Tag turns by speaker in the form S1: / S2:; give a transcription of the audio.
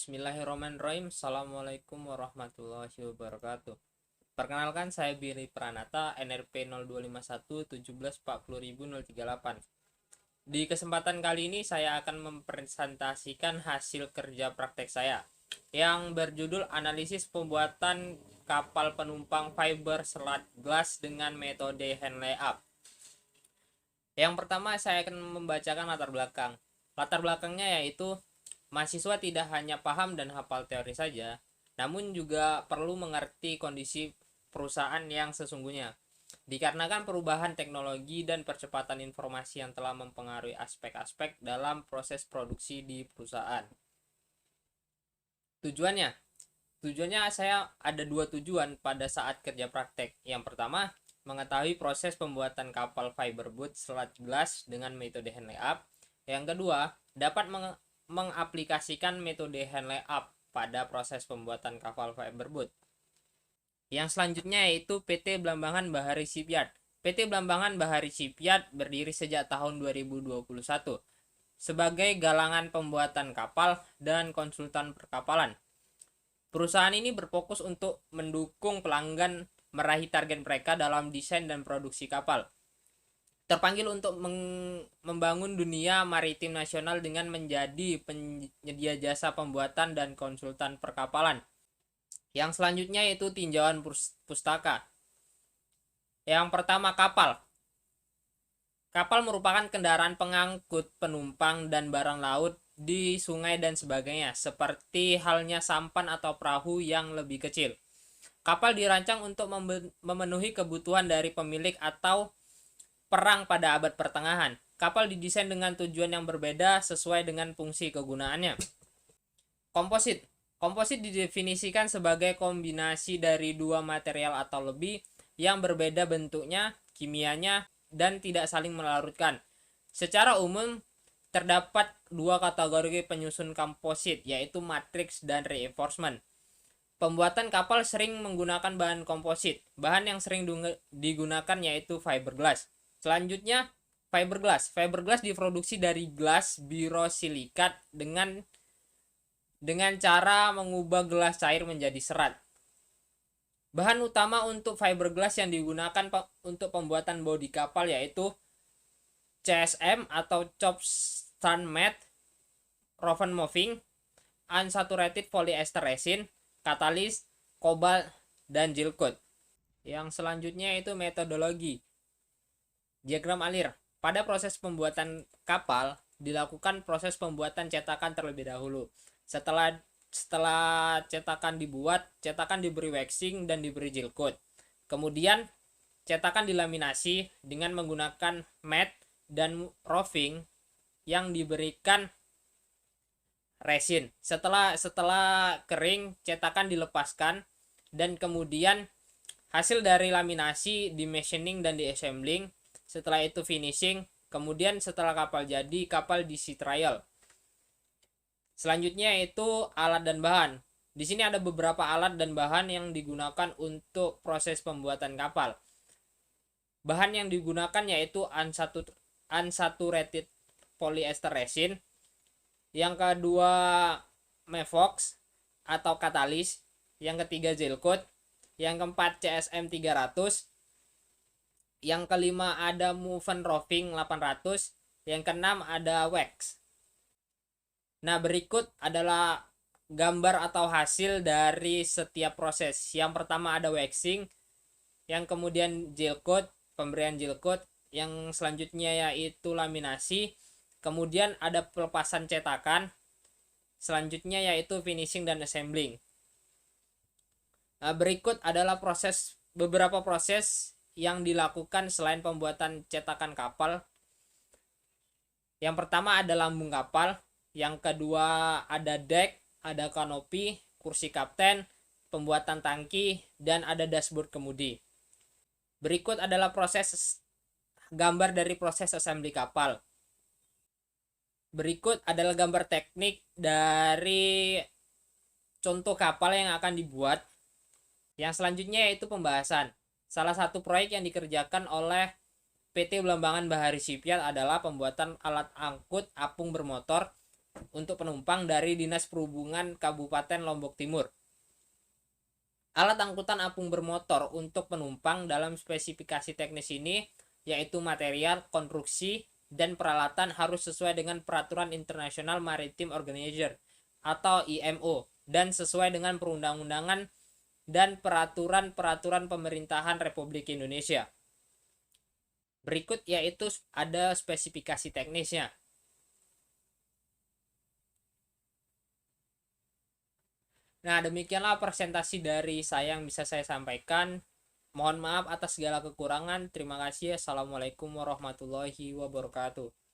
S1: Bismillahirrahmanirrahim. Assalamualaikum warahmatullahi wabarakatuh. Perkenalkan, saya Billy Pranata, NRP 0251 1740.038. Di kesempatan kali ini saya akan mempresentasikan hasil kerja praktek saya yang berjudul analisis pembuatan kapal penumpang fiber selat glass dengan metode hand layup. Yang pertama, saya akan membacakan latar belakang. Latar belakangnya yaitu mahasiswa tidak hanya paham dan hafal teori saja, namun juga perlu mengerti kondisi perusahaan yang sesungguhnya. Dikarenakan perubahan teknologi dan percepatan informasi yang telah mempengaruhi aspek-aspek dalam proses produksi di perusahaan. Tujuannya, saya ada dua tujuan pada saat kerja praktek. Yang pertama, mengetahui proses pembuatan kapal fiberboat selat glass dengan metode hand layup. Yang kedua, dapat mengaplikasikan metode hand layup pada proses pembuatan kapal fiberboat. Yang selanjutnya yaitu PT Blambangan Bahari Shipyard. PT Blambangan Bahari Shipyard berdiri sejak tahun 2021 sebagai galangan pembuatan kapal dan konsultan perkapalan. Perusahaan ini berfokus untuk mendukung pelanggan meraih target mereka dalam desain dan produksi kapal. Terpanggil untuk membangun dunia maritim nasional dengan menjadi penyedia jasa pembuatan dan konsultan perkapalan. Yang selanjutnya yaitu tinjauan pustaka. Yang pertama, kapal. Kapal merupakan kendaraan pengangkut penumpang dan barang laut di sungai dan sebagainya, seperti halnya sampan atau perahu yang lebih kecil. Kapal dirancang untuk memenuhi kebutuhan dari pemilik atau perang pada abad pertengahan. Kapal didesain dengan tujuan yang berbeda sesuai dengan fungsi kegunaannya. Komposit. Komposit didefinisikan sebagai kombinasi dari dua material atau lebih yang berbeda bentuknya, kimianya, dan tidak saling melarutkan. Secara umum, terdapat dua kategori penyusun komposit, yaitu matriks dan reinforcement. Pembuatan kapal sering menggunakan bahan komposit. Bahan yang sering digunakan yaitu fiberglass. Selanjutnya, fiberglass. Fiberglass diproduksi dari gelas birosilikat dengan cara mengubah gelas cair menjadi serat. Bahan utama untuk fiberglass yang digunakan untuk pembuatan bodi kapal yaitu CSM atau chopped strand matte, roughen moving, unsaturated polyester resin, katalis, kobalt, dan gel coat. Yang selanjutnya itu metodologi. Diagram alir. Pada proses pembuatan kapal dilakukan proses pembuatan cetakan terlebih dahulu. Setelah cetakan dibuat, cetakan diberi waxing dan diberi gel coat. Kemudian cetakan dilaminasi dengan menggunakan matte dan roughing yang diberikan resin. Setelah kering, cetakan dilepaskan dan kemudian hasil dari laminasi di machining dan di assembling. Setelah itu finishing. Kemudian setelah kapal jadi, kapal di sea trial. Selanjutnya yaitu alat dan bahan. Di sini ada beberapa alat dan bahan yang digunakan untuk proses pembuatan kapal. Bahan yang digunakan yaitu unsaturated polyester resin. Yang kedua, Mevox atau katalis. Yang ketiga, gel coat. Yang keempat, CSM 300. Yang kelima ada Moven Roving 800. Yang keenam ada wax. Nah, berikut adalah gambar atau hasil dari setiap proses. Yang pertama ada waxing, yang kemudian gel coat, pemberian gel coat, yang selanjutnya yaitu laminasi, kemudian ada pelepasan cetakan, selanjutnya yaitu finishing dan assembling. Nah, berikut adalah beberapa proses yang dilakukan selain pembuatan cetakan kapal. Yang pertama ada lambung kapal, yang kedua ada deck, ada kanopi, kursi kapten, pembuatan tangki, dan ada dashboard kemudi. Berikut adalah gambar dari proses assembly kapal. Berikut adalah gambar teknik dari contoh kapal yang akan dibuat. Yang selanjutnya yaitu pembahasan. Salah satu proyek yang dikerjakan oleh PT Blambangan Bahari Shipyard adalah pembuatan alat angkut apung bermotor untuk penumpang dari Dinas Perhubungan Kabupaten Lombok Timur. Alat angkutan apung bermotor untuk penumpang dalam spesifikasi teknis ini yaitu material, konstruksi, dan peralatan harus sesuai dengan Peraturan International Maritime Organization atau IMO dan sesuai dengan perundang-undangan dan peraturan-peraturan pemerintahan Republik Indonesia. Berikut yaitu ada spesifikasi teknisnya. Nah, demikianlah presentasi dari saya yang bisa saya sampaikan. Mohon maaf atas segala kekurangan. Terima kasih. Assalamualaikum warahmatullahi wabarakatuh.